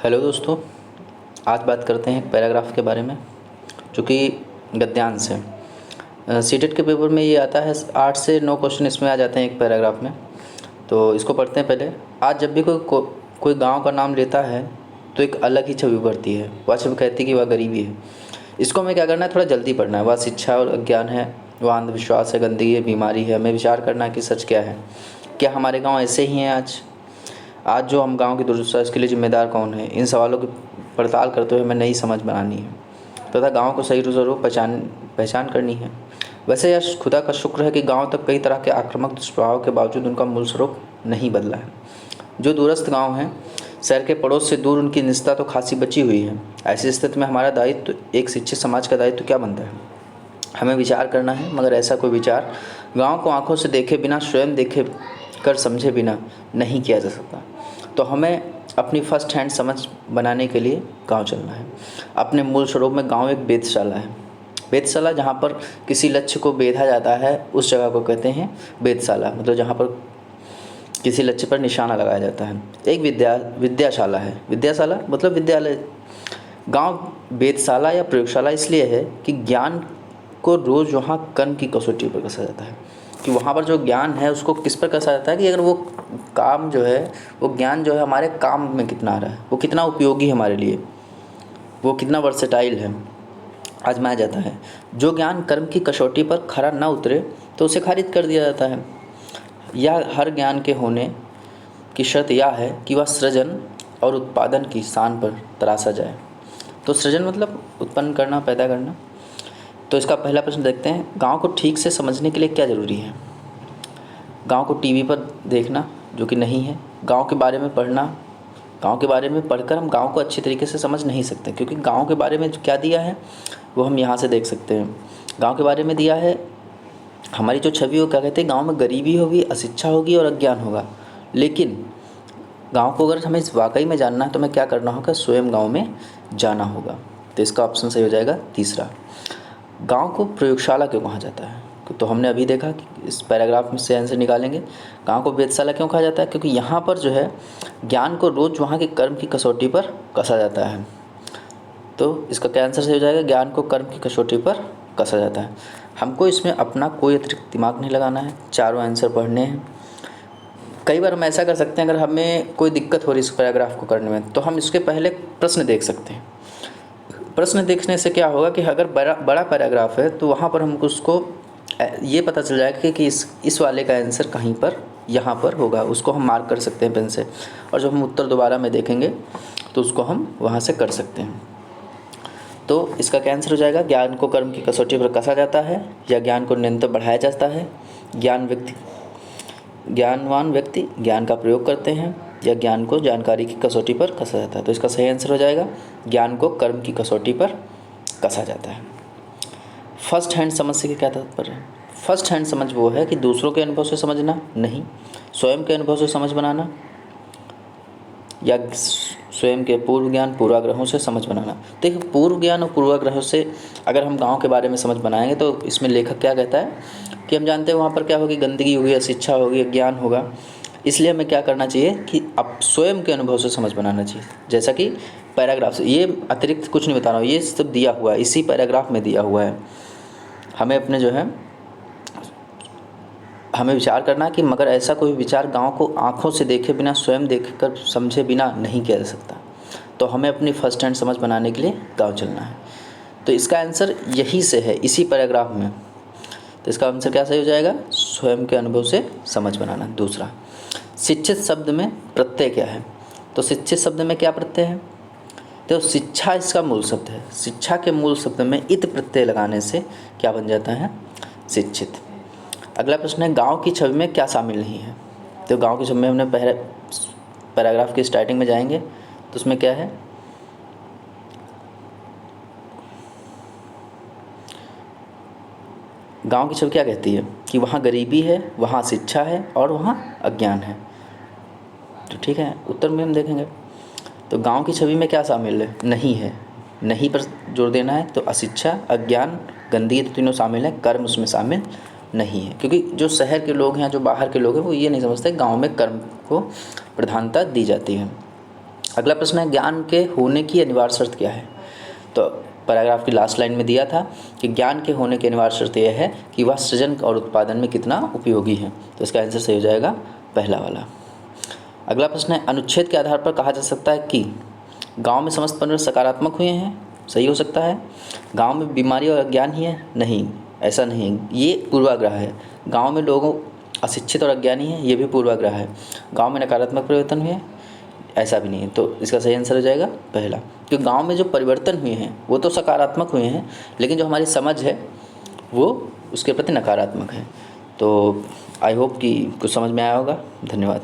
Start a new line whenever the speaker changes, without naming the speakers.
Hello दोस्तों, आज बात करते हैं एक पैराग्राफ के बारे में जो कि गद्यांश है। सीटेट के पेपर में ये आता है, 8 से 9 क्वेश्चन इसमें आ जाते हैं एक पैराग्राफ में। तो इसको पढ़ते हैं पहले। आज जब भी कोई गांव का नाम लेता है तो एक अलग ही छवि उभरती है। वह छवि कहती है कि वह गरीबी है। इसको हमें क्या करना है, थोड़ा जल्दी पढ़ना है। वह शिक्षा और अज्ञान है, वह अंधविश्वास है, गंदगी है, बीमारी है। हमें विचार करना है कि सच क्या है। क्या हमारे गाँव ऐसे ही हैं आज? आज जो हम गांव की दुर्दशा, इसके लिए जिम्मेदार कौन है? इन सवालों की पड़ताल करते हुए हमें नई समझ बनानी है तथा गांव को सही रूप पहचान करनी है। वैसे यह खुदा का शुक्र है कि गांव तक कई तरह के आक्रामक दुष्प्रभाव के बावजूद उनका मूल स्वरूप नहीं बदला है। जो दूरस्थ गांव हैं, शहर के पड़ोस से दूर, उनकी निजता तो खासी बची हुई है। ऐसी स्थिति में हमारा दायित्व, एक शिक्षित समाज का दायित्व क्या बनता है? हमें विचार करना है, मगर ऐसा कोई विचार गांव को आंखों से देखे बिना, स्वयं देखे कर समझे बिना नहीं किया जा सकता। तो हमें अपनी फर्स्ट हैंड समझ बनाने के लिए गांव चलना है। अपने मूल स्वरूप में गांव एक वेधशाला है। वेधशाला, जहाँ पर किसी लक्ष्य को बेधा जाता है, उस जगह को कहते हैं वेधशाला। मतलब जहाँ पर किसी लक्ष्य पर निशाना लगाया जाता है। एक विद्याशाला है। विद्याशाला मतलब विद्यालय। गांव वेधशाला या प्रयोगशाला इसलिए है कि ज्ञान को रोज़ वहाँ कर्म की कसौटी पर कसा जाता है। कि वहाँ पर जो ज्ञान है उसको किस पर कसा जाता है कि अगर वो काम जो है, वो ज्ञान जो है हमारे काम में कितना आ रहा है, वो कितना उपयोगी है हमारे लिए, वो कितना वर्सेटाइल है, आजमाया जाता है। जो ज्ञान कर्म की कसौटी पर खरा न उतरे तो उसे खारिज कर दिया जाता है। यह हर ज्ञान के होने की शर्त यह है कि वह सृजन और उत्पादन की शान पर तराशा जाए। तो सृजन मतलब उत्पन्न करना, पैदा करना। तो इसका पहला प्रश्न देखते हैं, गांव को ठीक से समझने के लिए क्या ज़रूरी है? गांव को टीवी पर देखना, जो कि नहीं है। गांव के बारे में पढ़ना, गांव के बारे में पढ़कर हम गांव को अच्छी तरीके से समझ नहीं सकते, क्योंकि गांव के बारे में जो क्या दिया है वो हम यहाँ से देख सकते हैं। गांव के बारे में दिया है, हमारी जो छवि हो, क्या कहते हैं, गाँव में गरीबी होगी, अशिक्षा होगी और अज्ञान होगा। लेकिन गाँव को अगर हमें वाकई में जानना है तो हमें क्या करना होगा? स्वयं गाँव में जाना होगा। तो इसका ऑप्शन सही हो जाएगा तीसरा। गांव को प्रयोगशाला क्यों कहा जाता है? तो हमने अभी देखा कि इस पैराग्राफ में से आंसर निकालेंगे। गांव को वेधशाला क्यों कहा जाता है? क्योंकि यहाँ पर जो है ज्ञान को रोज़ वहाँ के कर्म की कसौटी पर कसा जाता है। तो इसका क्या आंसर सही हो जाएगा? ज्ञान को कर्म की कसौटी पर कसा जाता है। हमको इसमें अपना कोई अतिरिक्त दिमाग नहीं लगाना है, चारों आंसर पढ़ने हैं। कई बार हम ऐसा कर सकते हैं, अगर हमें कोई दिक्कत हो रही है इस पैराग्राफ को करने में, तो हम इसके पहले प्रश्न देख सकते हैं। प्रश्न देखने से क्या होगा कि अगर बड़ा पैराग्राफ है तो वहाँ पर हमको उसको ये पता चल जाएगा कि इस वाले का आंसर कहीं पर यहाँ पर होगा। उसको हम मार्क कर सकते हैं पेन से, और जब हम उत्तर दोबारा में देखेंगे तो उसको हम वहाँ से कर सकते हैं। तो इसका क्या आंसर हो जाएगा? ज्ञान को कर्म की कसौटी पर कसा जाता है, या ज्ञान को निरंतर बढ़ाया जाता है, ज्ञानवान व्यक्ति ज्ञान का प्रयोग करते हैं, या ज्ञान को जानकारी की कसौटी पर कसा जाता है। तो इसका सही आंसर हो जाएगा, ज्ञान को कर्म की कसौटी पर कसा जाता है। फर्स्ट हैंड समझ से क्या तात्पर्य है? फर्स्ट हैंड समझ वो है कि दूसरों के अनुभव से समझना नहीं, स्वयं के अनुभव से समझ बनाना, या स्वयं के पूर्व ज्ञान पूर्वाग्रहों से समझ बनाना। देखिए, पूर्व ज्ञान और पूर्वाग्रहों से अगर हम गांव के बारे में समझ बनाएंगे तो इसमें लेखक क्या कहता है कि हम जानते हैं वहाँ पर क्या होगी, गंदगी होगी, अशिक्षा होगी, ज्ञान होगा। इसलिए हमें क्या करना चाहिए कि अब स्वयं के अनुभव से समझ बनाना चाहिए। जैसा कि पैराग्राफ से, ये अतिरिक्त कुछ नहीं बता रहा हूँ, ये सब दिया हुआ है, इसी पैराग्राफ में दिया हुआ है। हमें अपने जो है हमें विचार करना है कि मगर ऐसा कोई विचार गांव को आंखों से देखे बिना, स्वयं देखकर समझे बिना नहीं किया जा सकता। तो हमें अपनी फर्स्ट हैंड समझ बनाने के लिए गांव चलना है। तो इसका आंसर यही से है, इसी पैराग्राफ में। तो इसका आंसर क्या सही हो जाएगा? स्वयं के अनुभव से समझ बनाना। दूसरा, शिक्षित शब्द में प्रत्यय क्या है? तो शिक्षित शब्द में क्या प्रत्यय है? तो शिक्षा इसका मूल शब्द है। शिक्षा के मूल शब्द में इत प्रत्यय लगाने से क्या बन जाता है? शिक्षित। अगला प्रश्न है, गांव की छवि में क्या शामिल नहीं है? तो गांव की छवि में हमने पहले पैराग्राफ की स्टार्टिंग में जाएंगे तो उसमें क्या है? गांव की छवि क्या कहती है कि वहाँ गरीबी है, वहाँ शिक्षा है और वहाँ अज्ञान है। तो ठीक है, उत्तर में हम देखेंगे। तो गांव की छवि में क्या शामिल है? नहीं है। नहीं पर जोर देना है। तो अशिक्षा, अज्ञान, गंदगी, तो तीनों शामिल है, कर्म उसमें शामिल नहीं है। क्योंकि जो शहर के लोग हैं, जो बाहर के लोग हैं, वो ये नहीं समझते गांव में कर्म को प्रधानता दी जाती है। अगला प्रश्न है, ज्ञान के होने की अनिवार्य शर्त क्या है? तो पैराग्राफ की लास्ट लाइन में दिया था कि ज्ञान के होने की अनिवार्य शर्त यह है कि वह सृजन और उत्पादन में कितना उपयोगी है। तो इसका आंसर सही हो जाएगा पहला वाला। अगला प्रश्न है, अनुच्छेद के आधार पर कहा जा सकता है कि गांव में समस्त परिवर्तन सकारात्मक हुए हैं। सही हो सकता है। गांव में बीमारी और अज्ञान ही है। नहीं, ऐसा नहीं, ये पूर्वाग्रह है। गांव में लोगों अशिक्षित और अज्ञानी हैं, ये भी पूर्वाग्रह है। गांव में नकारात्मक परिवर्तन हुए, ऐसा भी नहीं है। तो इसका सही आंसर हो जाएगा पहला, क्योंकि गांव में जो परिवर्तन हुए हैं वो तो सकारात्मक हुए हैं, लेकिन जो हमारी समझ है वो उसके प्रति नकारात्मक है। तो आई होप कि कुछ समझ में आया होगा। धन्यवाद।